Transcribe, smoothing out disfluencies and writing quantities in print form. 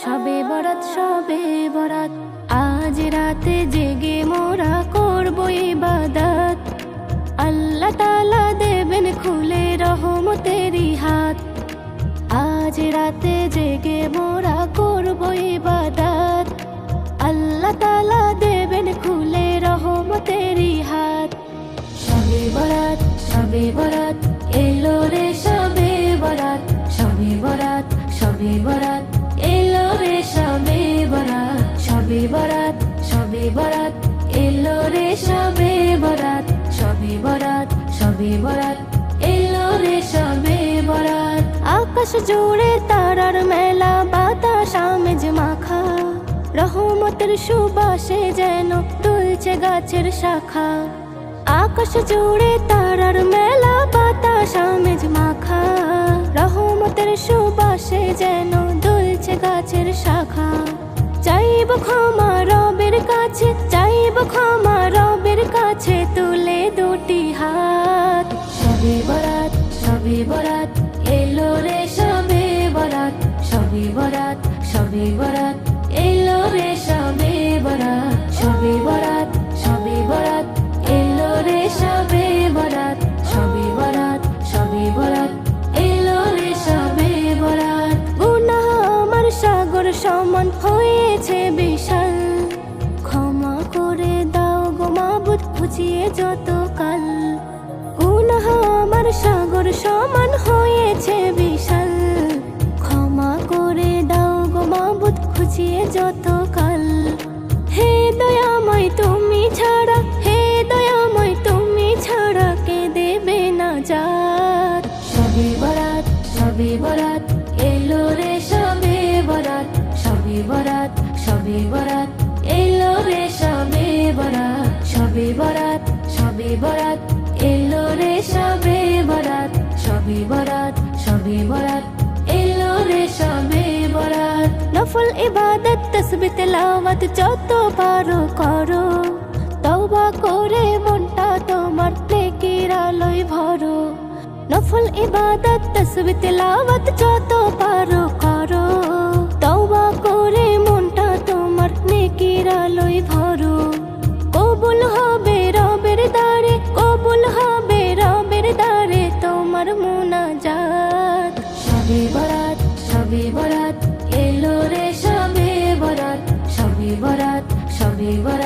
শবে বরাত শবে বরাত, আজ রাতে জেগে মোরা করব ইবাদত। আল্লাহ তাআলা দেবেন খুলে রহমতেরই হাত। আজ রাতে জেগে মোরা করব ইবাদত। আল্লাহ তাআলা দেবেন খুলে রহমতেরই হাত। শবে বরাত শবে বরাত, এলো রে শবে বরাত। শবে বরাত শবে বরাত, এলো রে শবে বরাত। শবে বরাত শবে বরাত, এলো রে শবে বরাত। শবে বরাত শবে বরাত, এলো রে শবে বরাত। আকাশ জুড়ে তারার মেলা, বাতাস আমেজ মাখা, রহমতের সুবাসে যেন দুলছে গাছের শাখা। আকাশ জুড়ে তারার মেলা, বাতাস আমেজ মাখা, রহমতের সুবাসে যেন দুলছে গাছের শাখা। চাইব ক্ষমা রবের কাছে, চাইব ক্ষমা রবের কাছে, তুলে দুটি হাত। শবে বরাত শবে বরাত, এলো রে শবে বরাত। শবে বরাত শবে বরাত, এলো রে শবে বরাত। শবে বরাত শবে বরাত, এলো রে শবে বরাত। শবে বরাত শবে বরাত, এলো রে শবে বরাত। গুনাহ আমার সাগর সমান হয়েছে বিশাল, ক্ষমা করে দাও গো মাবুদ ঘুচিয়ে যত কাল। গুনাহ আমার সাগর সমান হয়েছে বিশাল, ক্ষমা করে দাও গো মাবুদ ঘুচিয়ে যত কাল। হে দয়াময় তুমি ছাড়া, হে দয়াময় তুমি ছাড়া, কে দেবে নাজাত। শবে বরাত শবে বরাত, এলো রে শবে বরাত। শবে বরাত শবে বরাত, এলো রে শবে বরাত। শবে বরাত শবে বরাত, এলো রে শবে বরাত। শবে বরাত শবে বরাত, এলো রে শবে বরাত। নফল ইবাদত তাসবিহ তেলাওয়াত যত পারো করো, তওবা করে মনটা তোমার নেকির আলোয় ভরো। নফল ইবাদত তাসবিহ তেলাওয়াত যত পারো করো, তওবা করে মনটা তোমার নেকির আলোয় ভরো। কবুল হবে রবের দ্বারে, কবুল হবে রবের দ্বারে তোমার মুনাজাত। শবে বরাত শবে বরাত, এলো রে শবে বরাত। শবে বরাত শবে বরাত,